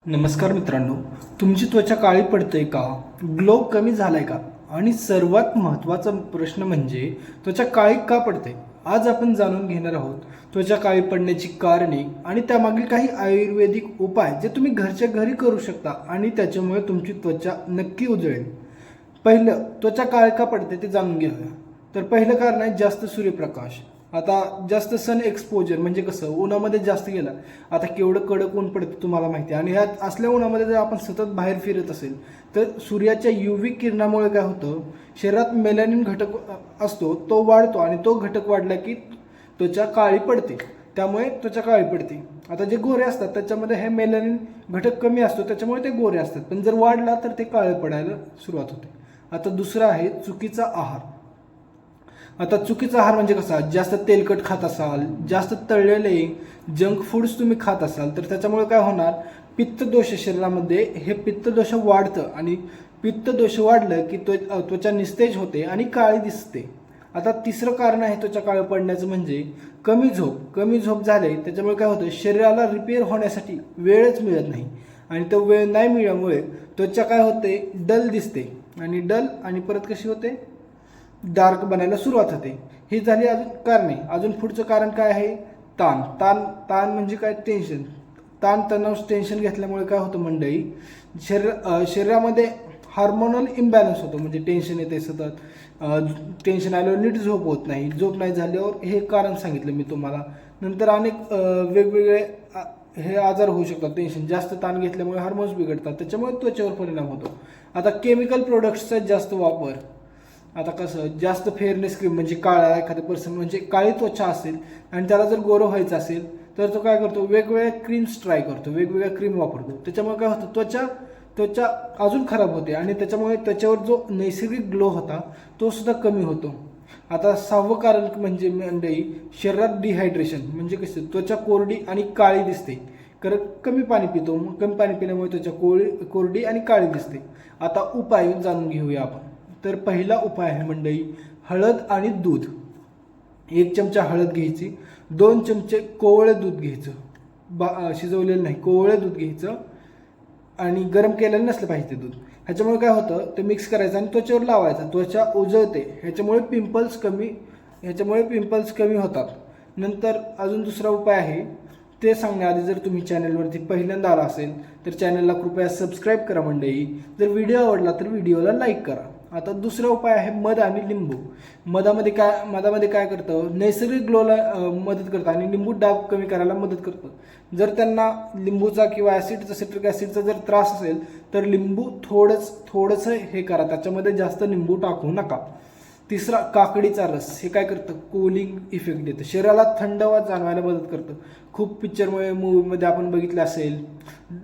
नमस्कार मित्रांनो, तुमची त्वचा काळी पडते का? ग्लो कमी झालाय का? आणि सर्वात महत्त्वाचा प्रश्न म्हणजे त्वचा काळी का पडते? आज आपण जाणून घेणार आहोत त्वचा काळी पडण्याची कारणे आणि त्यामागील काही आयुर्वेदिक उपाय जे तुम्ही घरच्या घरी करू शकता आणि त्याच्यामुळे तुमची त्वचा नक्की उजळेल. पहिलं, त्वचा काळी का पडते ते जाणून घेऊया. तर पहिलं कारण आहे जास्त सूर्यप्रकाश. आता जास्त सन एक्सपोजर म्हणजे कसं, उन्हामध्ये जास्त गेला. आता केवढं कडक ऊन पडतं तुम्हाला माहिती आहे, आणि ह्यात असल्या उन्हामध्ये जर आपण सतत बाहेर फिरत असेल तर सूर्याच्या UV किरणामुळे काय होतं, शरीरात मेलॅनिन घटक असतो तो वाढतो, आणि तो घटक वाढला की त्वचा काळी पडते. त्यामुळे त्वचा काळी पडते. आता जे गोरे असतात त्याच्यामध्ये हे मेलॅनिन घटक कमी असतो, त्याच्यामुळे ते गोरे असतात, पण जर वाढला तर ते काळे पडायला सुरुवात होते. आता दुसरं आहे चुकीचा आहार. आता चुकीचा आहार म्हणजे कसा, जास्त तेलकट खात असाल, जास्त तळलेले जंक फूड्स तुम्ही खात असाल तर त्याच्यामुळे काय होणार, पित्तदोष शरीरामध्ये हे पित्तदोष वाढतं, आणि पित्तदोष वाढलं की त्वचा निस्तेज होते आणि काळी दिसते. आता तिसरं कारण आहे त्वचा काळी पडण्याचं म्हणजे कमी झोप झाले. त्याच्यामुळे काय होतं, शरीराला रिपेअर होण्यासाठी वेळच मिळत नाही, आणि तो वेळ नाही मिळाल्यामुळे त्वचा काय होते, डल दिसते, आणि परत कशी होते, डार्क बनायला सुरुवात होते. ही झाली अजून कारणे. अजून पुढचं कारण काय आहे, ताण. ताण म्हणजे काय, टेन्शन. तणाव टेन्शन घेतल्यामुळे काय होतं मंडळी, शरीरामध्ये हार्मोनल इम्बॅलन्स होतो. म्हणजे टेन्शन येते सतत, टेन्शन आल्यावर नीट झोप होत नाही, झोप नाही झाल्यावर हे कारण सांगितलं मी तुम्हाला. नंतर अनेक वेगवेगळे हे आजार होऊ शकतात. टेन्शन जास्त ताण घेतल्यामुळे हार्मोन्स बिघडतात, त्याच्यामुळे त्वचेवर परिणाम होतो. आता केमिकल प्रोडक्ट्सचा जास्त वापर. आता कसं, जास्त फेअरनेस क्रीम म्हणजे काळा एखादा पर्सन म्हणजे काळी त्वचा असेल आणि त्याला जर गोरं व्हायचं असेल तर तो काय करतो, वेगवेगळ्या क्रीम्स ट्राय करतो, वेगवेगळ्या क्रीम वापरतो. त्याच्यामुळे काय होतं, त्वचा अजून खराब होते, आणि त्याच्यामुळे त्वचेवर जो नैसर्गिक ग्लो होता तो सुद्धा कमी होतो. आता सहावं कारण म्हणजे मंडळी, शरीरात डिहायड्रेशन. म्हणजे कसं, त्वचा कोरडी आणि काळी दिसते, कारण कमी पाणी पितो. मग कमी पाणी पिल्यामुळे त्वचा कोरडी आणि काळी दिसते. आता उपाय जाणून घेऊया आपण. तर पहिला उपाय आहे मंडळी, हळद आणि दूध. 1 चमचा हळद घ्यायची, 2 चमचे कोवळं दूध घ्यायचं, शिजवलेलं नाही, कोवळं दूध घ्यायचं, आणि गरम केलेलं नसलं पाहिजे ते दूध. ह्याच्यामुळे काय होतं, ते मिक्स करायचं आणि त्वचेवर लावायचं, त्वचा उजळते. ह्याच्यामुळे पिंपल्स कमी होतात. नंतर अजून दुसरा उपाय आहे, ते सांगण्याआधी जर तुम्ही चॅनलवरती पहिल्यांदा आला असेल तर चॅनलला कृपया सबस्क्राईब करा मंडळी. जर व्हिडिओ आवडला तर व्हिडिओला लाईक करा. आता दुसरा उपाय आहे मध आणि लिंबू. मधामध्ये काय करतं, नैसर्गिक ग्लोला मदत करतं, आणि लिंबू डाग कमी करायला मदत करतं. जर त्यांना लिंबूचा किंवा सिट्रिक ॲसिडचा जर त्रास असेल तर लिंबू थोडंसं हे करा, त्याच्यामध्ये जास्त लिंबू टाकू नका. तिसरा, काकडीचा रस. हे काय करतं, कूलिंग इफेक्ट देतं, शरीराला थंडावा जाणवायला मदत करतं. खूप पिक्चरमुळे मूवीमध्ये आपण बघितलं असेल,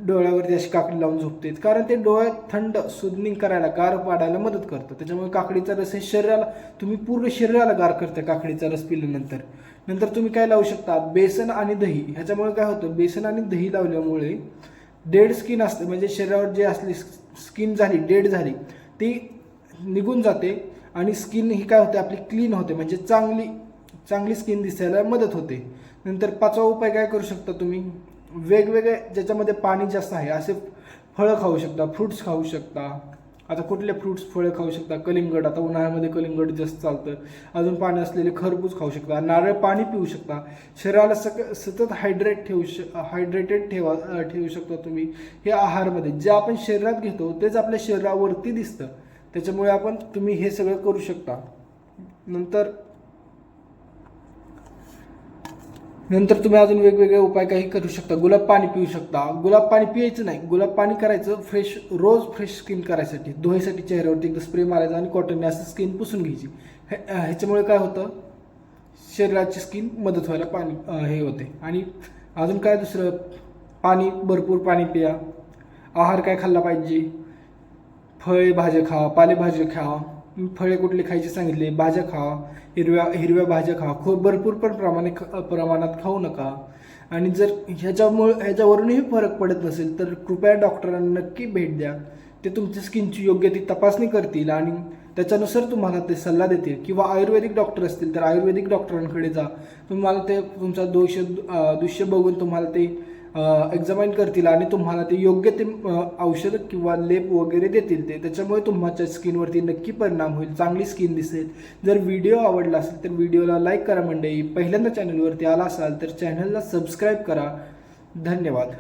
डोळ्यावरती अशी काकडी लावून झोपते, कारण ते डोळे थंड सुदनिंग करायला, गार पाडायला मदत करतं. त्याच्यामुळे काकडीचा रस हे तुम्ही पूर्ण शरीराला गार करता काकडीचा रस पिल्यानंतर. तुम्ही काय लावू शकता, बेसन आणि दही. ह्याच्यामुळे काय होतं, बेसन आणि दही लावल्यामुळे डेड स्किन असते, म्हणजे शरीरावर जे असली स्किन डेड झाली ती निघून जाते, आणि स्किन ही काय होते, आपली क्लीन होते, म्हणजे चांगली स्किन दिसायला मदत होते. नंतर 5वा उपाय काय करू शकता तुम्ही, वेगवेगळे ज्याच्यामध्ये पाणी जास्त आहे असे फळं खाऊ शकता, फ्रूट्स खाऊ शकता. आता कुठले फळं खाऊ शकता, कलिंगड. आता उन्हाळ्यामध्ये कलिंगड जास्त चालतं. अजून पाणी असलेले खरबूज खाऊ शकता, नारळ पाणी पिऊ शकता. शरीराला सतत हायड्रेटेड ठेवू शकता तुम्ही. हे आहारमध्ये जे आपण शरीरात घेतो तेच आपल्या शरीरावरती दिसतं, त्याच्यामुळे तुम्ही हे सगळं करू शकता. नंतर तुम्ही अजून वेगवेगळे उपाय काही करू शकता. गुलाब पाणी पिऊ शकता. गुलाब पाणी पियायचं नाही, गुलाब पाणी करायचं रोज फ्रेश स्किन करायसाठी. धुवायसाठी चेहऱ्यावरती एकदा स्प्रे मारायचा आणि कॉटनने असं स्किन पुसून घ्यायची. ह्याच्यामुळे काय होतं, शरीराची स्किन मदत व्हायला हे होते. आणि अजून काय दुसरं, भरपूर पाणी पिया. आहार काय खाल्ला पाहिजे, फळे भाज्या खा, पालेभाज्या खा. फळे कुठले खायचे सांगितले, भाज्या खा, हिरव्या भाज्या खा. खूप भरपूर प्रमाणात खाऊ नका. आणि जर ह्याच्यावरूनही फरक पडत नसेल तर कृपया डॉक्टरांना नक्की भेट द्या. ते तुमच्या स्किनची योग्य ती तपासणी करतील आणि त्याच्यानुसार तुम्हाला ते सल्ला देतील. किंवा आयुर्वेदिक डॉक्टर असतील तर आयुर्वेदिक डॉक्टरांकडे जा. तुम्हाला ते तुमचा दोष बघून तुम्हाला ते एक्झामाइन करतील आणि तुम्हाला ते योग्य ते औषधं किंवा लेप वगैरे देतील त्याच्यामुळे तुमच्या स्किनवरती नक्की परिणाम होईल, चांगली स्किन दिसेल. जर व्हिडिओ आवडला असेल तर व्हिडिओला लाईक करा मंडळी. पहिल्यांदा चॅनलवरती आला असाल तर चॅनलला सबस्क्राईब करा. धन्यवाद.